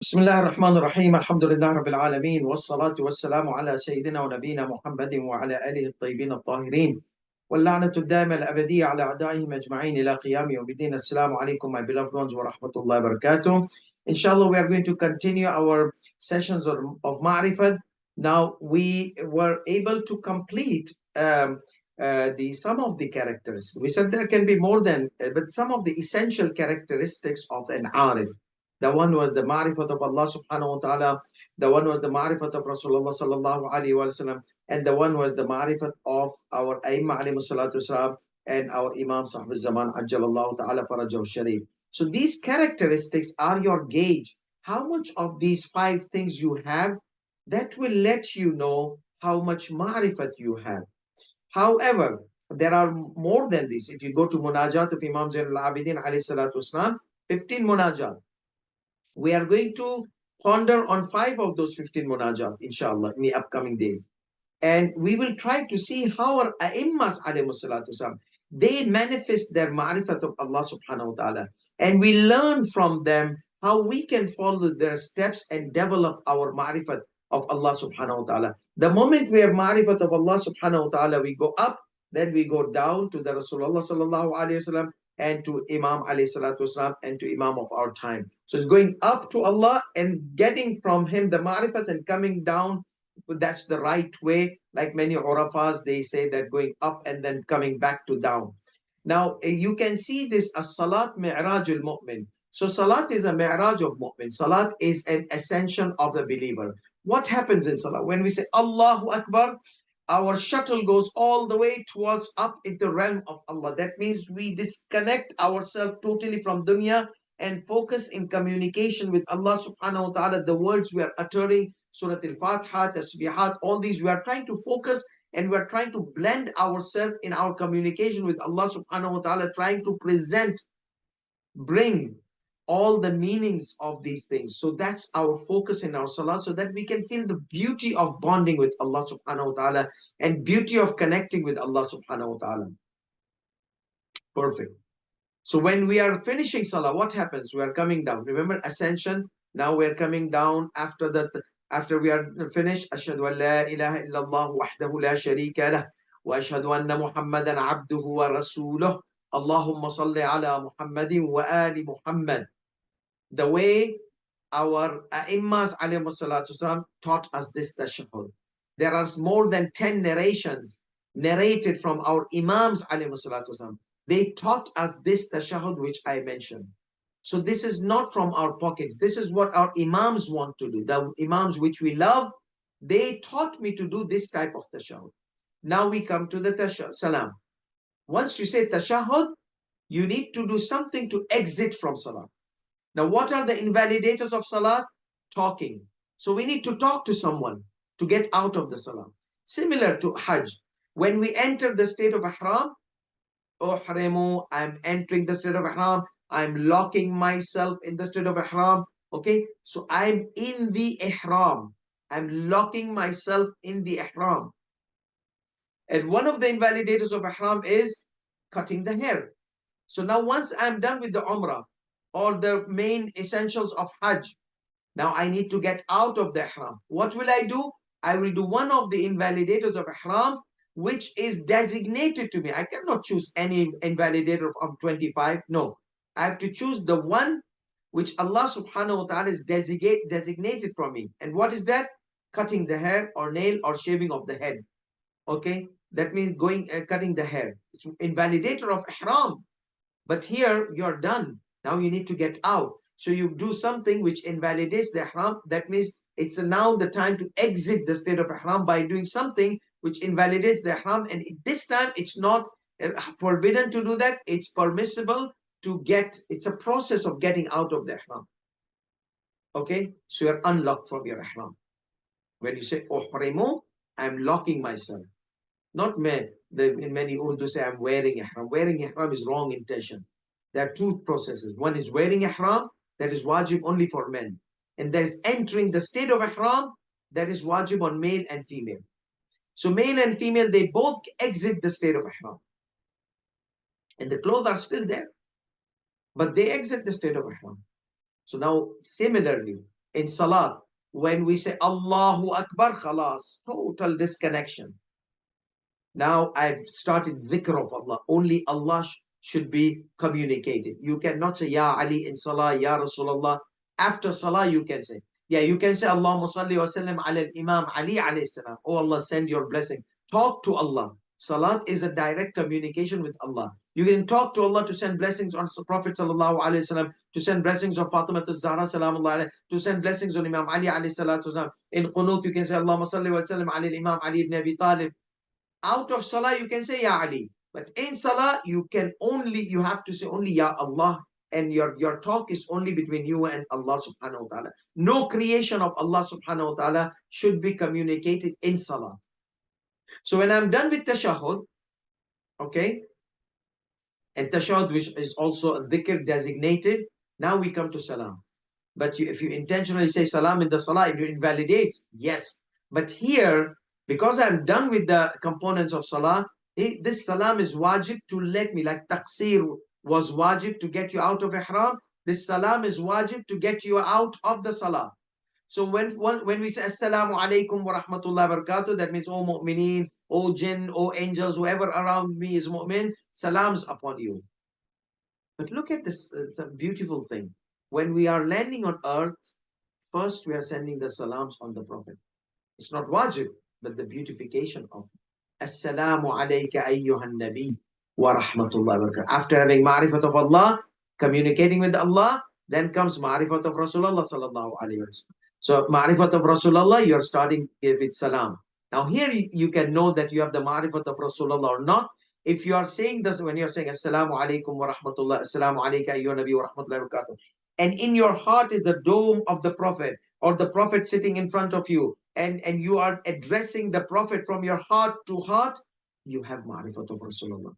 بسم الله الرحمن الرحيم الحمد لله رب العالمين والصلاة والسلام على سيدنا ونبينا محمد وعلى آله الطيبين الطاهرين واللعنة الدائمة الأبدية على أعدائهم أجمعين إلى قيام يوم الدين. Assalamu alaikum, my beloved ones, wa rahmatullahi wa barakatuh. Inshallah, we are going to continue our sessions of Marifat. Now, we were able to complete some of the characters. We said there can be more than, but some of the essential characteristics of an Arif. The one was the Marifat of Allah subhanahu wa ta'ala. The one was the Marifat of Rasulullah sallallahu alayhi wa sallam. And the one was the Marifat of our Aimma alayhi salatu wasalam and our Imam Sahib Zamana Ajtf ta'ala farajahu sharif. So these characteristics are your gauge. How much of these five things you have, that will let you know how much Marifat you have. However, there are more than this. If you go to Munajat of Imam Zain al-Abidin alayhi salatu wasalam, 15 Munajat. We are going to ponder on 5 of those 15 munajat, inshallah, in the upcoming days. And we will try to see how our A'immas alayhi salatu wasalam, they manifest their ma'rifat of Allah subhanahu wa ta'ala. And we learn from them how we can follow their steps and develop our ma'rifat of Allah subhanahu wa ta'ala. The moment we have ma'rifat of Allah subhanahu wa ta'ala, we go up, then we go down to the Rasulullah sallallahu alayhi wa sallam, and to Imam alayhi salatu wasalam, and to Imam of our time. So it's going up to Allah and getting from him the ma'rifat and coming down. That's the right way. Like many urafas, they say that going up and then coming back to down. Now you can see this as salat mi'raj al-mu'min. So salat is a mi'raj of mu'min. Salat is an ascension of the believer. What happens in salat? When we say Allahu Akbar, our shuttle goes all the way towards up in the realm of Allah. That means we disconnect ourselves totally from dunya and focus in communication with Allah subhanahu wa ta'ala. The words we are uttering, Surah Al-Fatiha, Tasbihat, all these, we are trying to focus and we are trying to blend ourselves in our communication with Allah subhanahu wa ta'ala, trying to bring all the meanings of these things. So that's our focus in our salah, so that we can feel the beauty of bonding with Allah subhanahu wa ta'ala and beauty of connecting with Allah subhanahu wa ta'ala. Perfect. So when we are finishing salah, what happens? We are coming down. Remember ascension. Now we are coming down after that. After we are finished, Ashhadu an la ilaha illallah wahdahu la sharika lah wa ashhadu anna Muhammadan abduhu wa rasuluh. Allahumma salli ala Muhammadin wa ali Muhammad. The way our A'immas alayhi salatu wasalam taught us this tashahhud. There are more than 10 narrations narrated from our Imams alayhi salatu wasalam. They taught us this tashahhud which I mentioned. So this is not from our pockets. This is what our Imams want to do. The Imams which we love, they taught me to do this type of tashahhud. Now we come to the salam. Once you say tashahhud, you need to do something to exit from salah. Now, what are the invalidators of salah? Talking. So we need to talk to someone to get out of the salah. Similar to Hajj. When we enter the state of ihram, uhrimu, I'm entering the state of ihram, I'm locking myself in the state of ihram. Okay, so I'm in the ihram. I'm locking myself in the ihram. And one of the invalidators of ihram is cutting the hair. So now once I'm done with the umrah or the main essentials of Hajj, now I need to get out of the ihram. What will I do? I will do one of the invalidators of ihram which is designated to me. I cannot choose any invalidator from 25. No, I have to choose the one which Allah subhanahu wa ta'ala is designated for me. And what is that? Cutting the hair or nail or shaving of the head. Okay, that means cutting the hair. It's invalidator of ihram. But here you're done. Now you need to get out. So you do something which invalidates the ihram. That means it's now the time to exit the state of ihram by doing something which invalidates the ihram. And this time it's not forbidden to do that. It's permissible to it's a process of getting out of the ihram. Okay, so you're unlocked from your ihram. When you say uhrimu, I'm locking myself. Not me. In many Urdu say I'm wearing ihram. Wearing ihram is wrong intention. There are two processes. One is wearing ihram, that is wajib only for men. And there is entering the state of ihram, that is wajib on male and female. So male and female, they both exit the state of ihram. And the clothes are still there, but they exit the state of ihram. So now similarly, In salat, when we say Allahu Akbar, khalas, total disconnection. Now I've started dhikr of Allah. Only Allah should be communicated. You cannot say Ya Ali in Salah, Ya Rasulullah. After Salah, you can say. Yeah, you can say Allahumma salli wa sallim ala Imam Ali alayhi salam. Oh Allah, send your blessing. Talk to Allah. Salat is a direct communication with Allah. You can talk to Allah to send blessings on the Prophet sallallahu alaihi wasallam, to send blessings on Fatima Zahra salamullah alayhi, to send blessings on Imam Ali alayhi salatu wasalam. In Qunut, you can say Allahumma salli wa sallim ala Imam Ali ibn Abi Talib. Out of salah you can say Ya Ali, but in salah you have to say only Ya Allah, and your talk is only between you and Allah subhanahu wa ta'ala. No creation of Allah subhanahu wa ta'ala should be communicated in salah. So when I'm done with tashahhud, okay, and tashahhud, which is also a dhikr designated, now we come to salam. But if you intentionally say salam in the salah, it invalidates. Yes. But here, because I'm done with the components of salah, this salam is wajib to let me, like taqseer was wajib to get you out of ihram. This salam is wajib to get you out of the salah. So when we say assalamu alaikum wa rahmatullahi wa barakatuh, that means oh mu'mineen, oh jinn, oh angels, whoever around me is mu'min, salams upon you. But look at this, it's a beautiful thing. When we are landing on earth, first we are sending the salams on the Prophet. It's not wajib, but the beautification of Assalamu alayka ayyuhan nabi wa rahmatullahi wa barakatuh. After having ma'rifat of Allah, communicating with Allah, then comes ma'rifat of Rasulullah sallallahu alayhi wa sallam. So ma'rifat of Rasulullah, you're starting with salam. Now here you can know that you have the ma'rifat of Rasulullah or not. If you are saying this, when you're saying Assalamu alaikum wa rahmatullah, Assalamu alayka ayyuhan nabi wa rahmatullahi wa barakatuh, and in your heart is the dome of the Prophet, or the Prophet sitting in front of you, and you are addressing the Prophet from your heart to heart, you have ma'rifat of Rasulullah.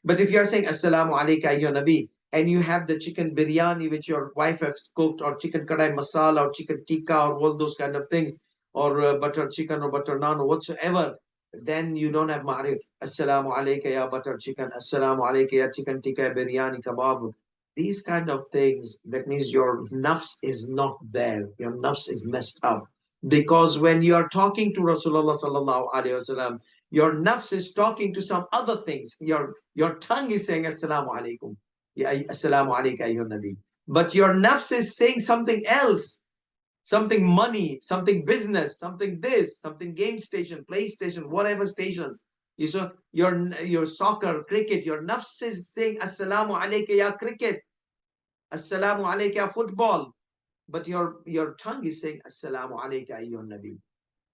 But if you are saying Assalamu alayka ayyuhan nabi, and you have the chicken biryani which your wife has cooked, or chicken kadai masala, or chicken tikka, or all those kind of things, or butter chicken, or butter naan, or whatsoever, then you don't have ma'rifat. Assalamu alayka ya butter chicken, Assalamu alayka ya chicken tikka, biryani, kebab. These kind of things, that means your nafs is not there. Your nafs is messed up. Because when you are talking to Rasulullah sallallahu alaihi wasallam, your nafs is talking to some other things. Your tongue is saying Assalamu alaikum. Assalamu alayka ayyuhan nabi. But your nafs is saying something else. Something money, something business, something this, something game station, PlayStation, whatever stations. You saw your soccer, cricket, your nafs is saying Assalamu alayka ya cricket, Assalamu alayka ya football. But your tongue is saying Assalamu alayka ayyuhan nabi.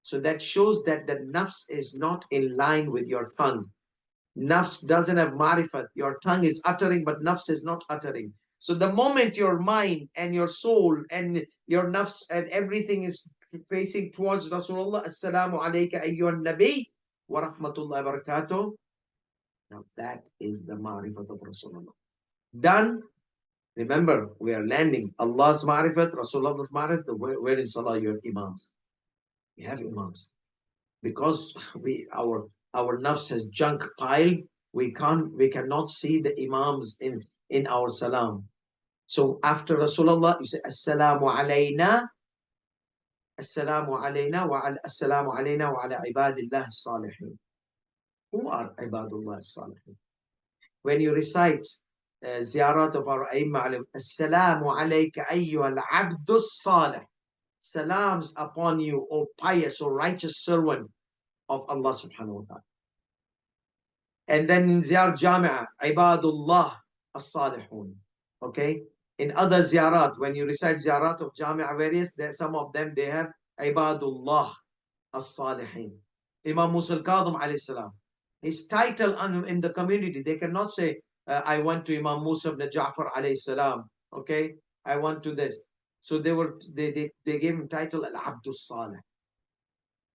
So that shows that the nafs is not in line with your tongue. Nafs doesn't have marifat. Your tongue is uttering, but nafs is not uttering. So the moment your mind and your soul and your nafs and everything is facing towards Rasulullah, Assalamu alayka ayyuhan nabi wa rahmatullahi wa barakatuh. Now that is the marifat of Rasulullah. Done. Remember, we are landing. Allah's marifat, Rasulullah's marifat. Where in Salah you have imams. We have imams. Because our nafs has junk piled, we cannot see the imams in our salam. So after Rasulullah, you say Assalamu alayna, Assalamu alayna wa Assalamu alayna wa ala ibadillah salihin. Who are ibadullah salihin? When you recite ziyarat of our aimma, Assalamu alayka ayyuhal abdus salih. Salams upon you, O pious or righteous servant of Allah subhanahu wa ta'ala. And then in ziyar jami'ah, ibadullah as-salihun. Okay? In other ziyarat, when you recite ziyarat of jami'ah various, some of them, they have ibadullah as-salihin. Imam Musa al-Kadhim alayhi salam. His title in the community, they cannot say, I went to Imam Musa ibn Ja'far alayhi salam. Okay? I went to this. So they gave him title Al-Abdus Salih.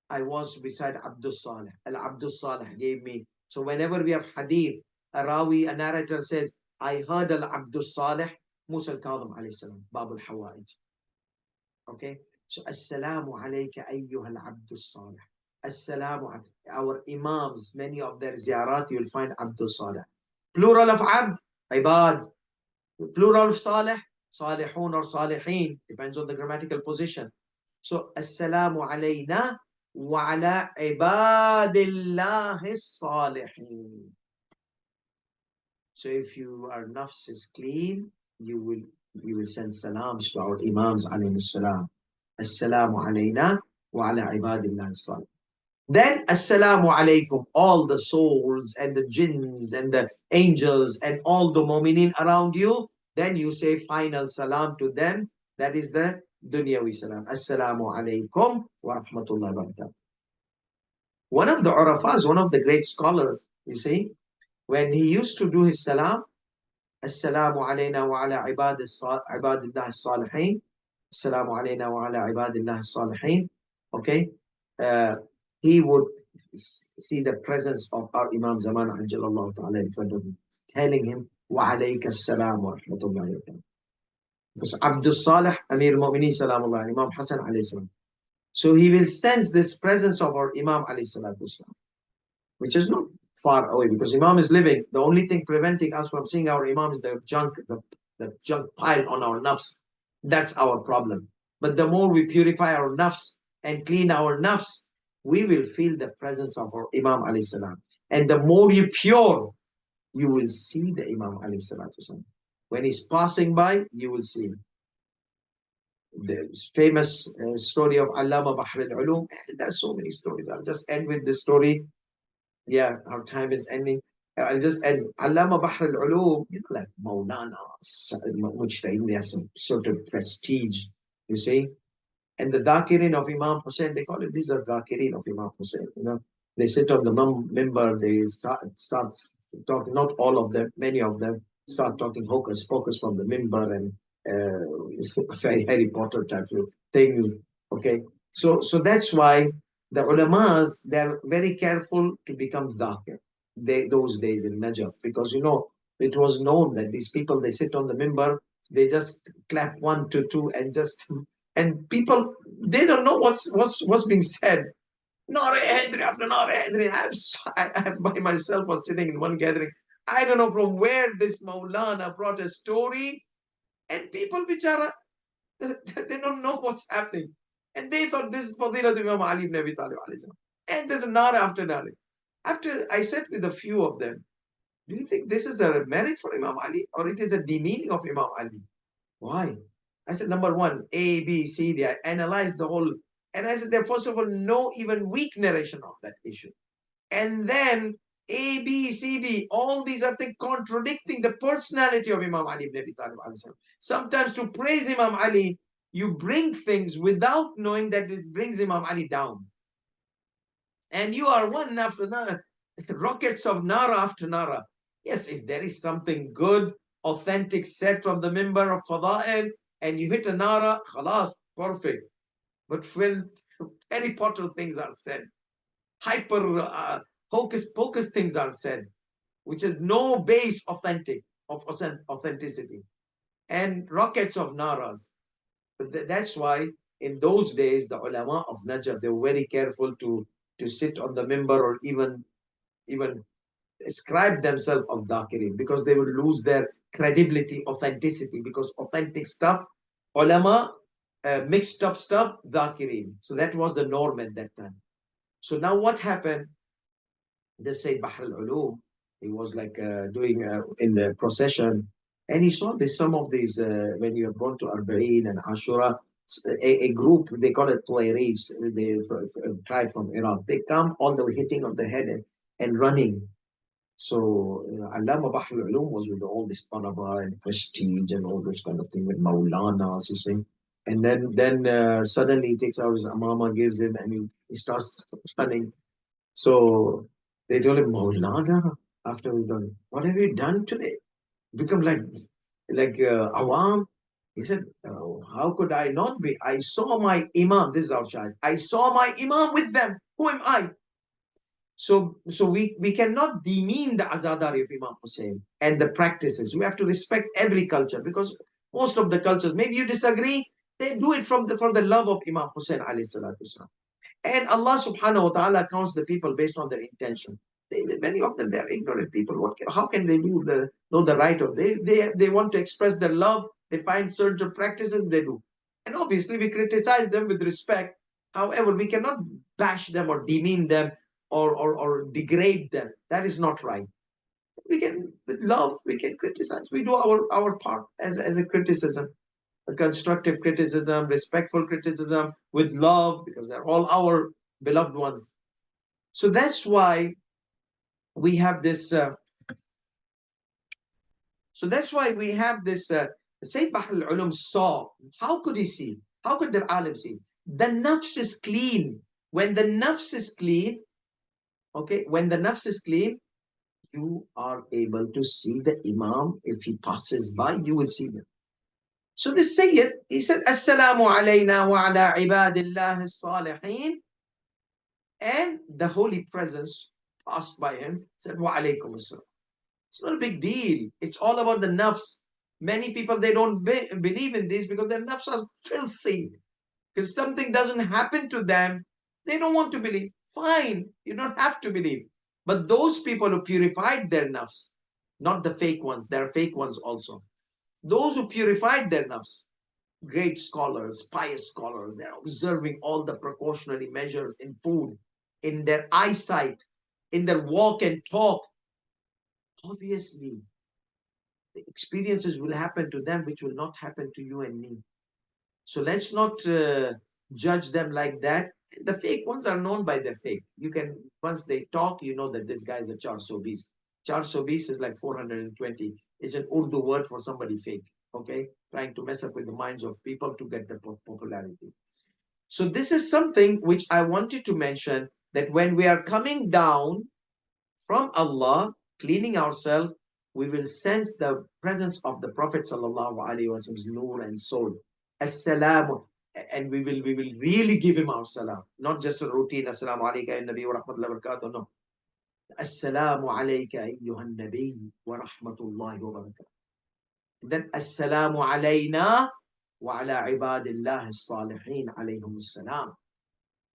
I was beside Abdus Salih. Al-Abdus Salih gave me. So whenever we have hadith, a rawi, a narrator says, I heard Al-Abdus Salih, Musa al-Kadhim alayhi salam, Babul Hawaij. Okay? So Assalamu alayka ayyuha al-Abdus Salih. Assalamu alayka. Our imams, many of their ziyarat, you'll find Abdus Salih. Plural of Abd, Ibad. Plural of Salih, Salihun or Salihin, depends on the grammatical position. So, Assalamu alayna wa ala ibadillahi salihin. So if your nafs is clean, you will send salams to our Imams alayhi salam. Assalamu alayna wa ala ibadillahi salihin. Then, Assalamu alaikum, all the souls and the jinns and the angels and all the mu'mineen around you. Then you say final salam to them. That is the dunyawi salam. Assalamu alaikum wa rahmatullahi wa barakatuh. One of the Urafas, one of the great scholars, you see, when he used to do his salam, Assalamu alayna wa ala ibadillah salihin. Assalamu alayna wa ala ibadillah salihin. Okay. Uh, he would see the presence of our Imam Zamana Ajtf in front of him, telling him, wa alayka assalam wa rahmatullahi wa barakatuh. Because Abdul Salih, Amir al-Mu'mineen salamullah, Imam Hassan alayhi salam. So he will sense this presence of our Imam alayhi salatu salam, which is not far away because Imam is living. The only thing preventing us from seeing our Imam is the junk pile on our nafs. That's our problem. But the more we purify our nafs and clean our nafs, we will feel the presence of our Imam alayhi salam. And the more you pure, you will see the Imam alayhi salatu salam. When he's passing by, you will see him. The famous story of Allama Bahr al-Ulum. There's so many stories. I'll just end with this story. Yeah, our time is ending. I'll just end. Allama Bahr al-Ulum, like Maulana, Mujtahid, they have some sort of prestige, you see. And the Dhakirin of Imam Hussein, they call it, these are Dhakirin of Imam Hussein, you know. They sit on the mimbar, they start talking, not all of them, many of them start talking hocus pocus from the mimbar and very Harry Potter type of things, okay. So that's why the ulamas, they're very careful to become dhakir those days in Najaf, because you know it was known that these people, they sit on the mimbar, they just clap 1 to 2 and just and people, they don't know what's being said. Nare Hedri after Nare Hedri. I by myself was sitting in one gathering. I don't know from where this Maulana brought a story, and people, bichara, they don't know what's happening. And they thought this is Fadilat Imam Ali ibn Abi Talib. And there's a Nara after Nara. After I sat with a few of them, do you think this is a merit for Imam Ali or it is a demeaning of Imam Ali? Why? I said, number one, A, B, C, D. I analyzed the whole, and I said, there, first of all, no even weak narration of that issue. And then A, B, C, D, all these are things contradicting the personality of Imam Ali ibn Abi Talib. Sometimes to praise Imam Ali, you bring things without knowing that it brings Imam Ali down. And you are one after another, rockets of Nara after Nara. Yes, if there is something good, authentic said from the mimbar of Fada'il, and you hit a Nara, khalas, perfect. But when Harry Potter things are said, hyper hocus pocus things are said, which is no base authenticity, and rockets of Naras. But that's why in those days, the ulama of Najaf, they were very careful to sit on the mimbar or even ascribe themselves of dhakirin, because they would lose their credibility, authenticity, because authentic stuff, ulama, mixed up stuff, dhakirin. So that was the norm at that time. So now what happened? They say Bahr al-Ulum, he was like doing in the procession, and he saw this, some of these, when you have gone to Arba'in and Ashura, a group, they call it Tuwairij, they tribe from Iraq. They come all the way hitting on the head and running. So Allama Bahr al-Ulum was with all this talaba and prestige and all those kind of thing with Maulanas, you see. And then suddenly he takes out his amama, gives him, and he starts running. So they told him, Maulana, after we've done, what have you done today? Become like awam. He said, oh, how could I not be? I saw my Imam, this is our child. I saw my Imam with them. Who am I? So we cannot demean the azadari of Imam Hussein and the practices. We have to respect every culture, because most of the cultures, maybe you disagree, they do it for the love of Imam Hussein alayhi salatu wasalam. And Allah subhanahu wa ta'ala counts the people based on their intention. Many of them, they are ignorant people. How can they know the right of? They want to express their love. They find certain practices, they do. And obviously we criticize them with respect. However, we cannot bash them or demean them or degrade them. That is not right. We can, with love, we can criticize. We do our part as a criticism, a constructive criticism, respectful criticism, with love, because they're all our beloved ones. So that's why we have this. So that's why we have this. Sayyid Bahr al-Ulum saw. How could he see? How could the alim see? The nafs is clean. When the nafs is clean, okay, when the nafs is clean, you are able to see the Imam. If he passes by, you will see him. So the Sayyid, he said, Assalamu alayna wa ala ibadillah as-salihin. And the holy presence passed by him, said, Wa alaykum as-salam. It's not a big deal. It's all about the nafs. Many people, they don't believe in this because their nafs are filthy. Because something doesn't happen to them, they don't want to believe. Fine, you don't have to believe. But those people who purified their nafs, not the fake ones, there are fake ones also. Those who purified their nafs, great scholars, pious scholars, they're observing all the precautionary measures in food, in their eyesight, in their walk and talk. Obviously, the experiences will happen to them which will not happen to you and me. So let's not judge them like that. The fake ones are known by their fake. You can, once they talk, you know that this guy is a 420. 420 is like 420. It's an Urdu word for somebody fake, okay? Trying to mess up with the minds of people to get the popularity. So this is something which I wanted to mention, that when we are coming down from Allah, cleaning ourselves, we will sense the presence of the Prophet sallallahu alaihi wasallam's nur and soul. Assalamu, and we will really give him our salam, not just a routine assalamu alayka ya nabi wa rahmatullahi wa barakatuh. No, assalamu alayka ayyuhan nabi wa rahmatullahi wa barakatuh. Then assalamu alayna wa ala ibadillah as-salihin alayhum as-salam.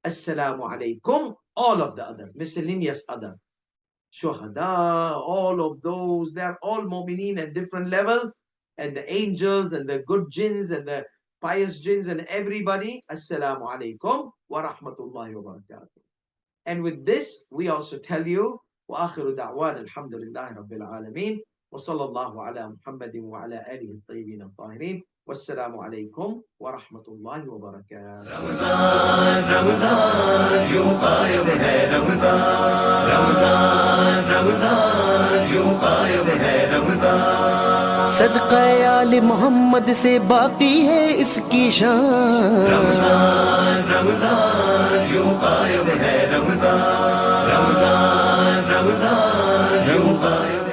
Assalamu alaykum, all of the other miscellaneous other shuhada, all of those, they're all mu'mineen at different levels, and the angels and the good jinns and the pious jinns and everybody. Assalamu alaikum wa rahmatullahi wa barakatuh. And with this, we also tell you, wa akhiru da'wan alhamdulillahi rabbil alameen, wa sallallahu ala Muhammadin wa ala alihi at-tayyibin at-tahirin. Wassalamu alaikum wa rahmatullahi wa barakatuh. Ramazan, Ramazan, you Qaim hai Ramazan. Ramazan, Ramazan, you Qaim hai Ramazan. सदक़ा आले मोहम्मद से बाकी है इसकी शान। रमज़ान रमज़ान यूं क़ाइम है रमज़ान। रमज़ान रमज़ान यूं क़ाइम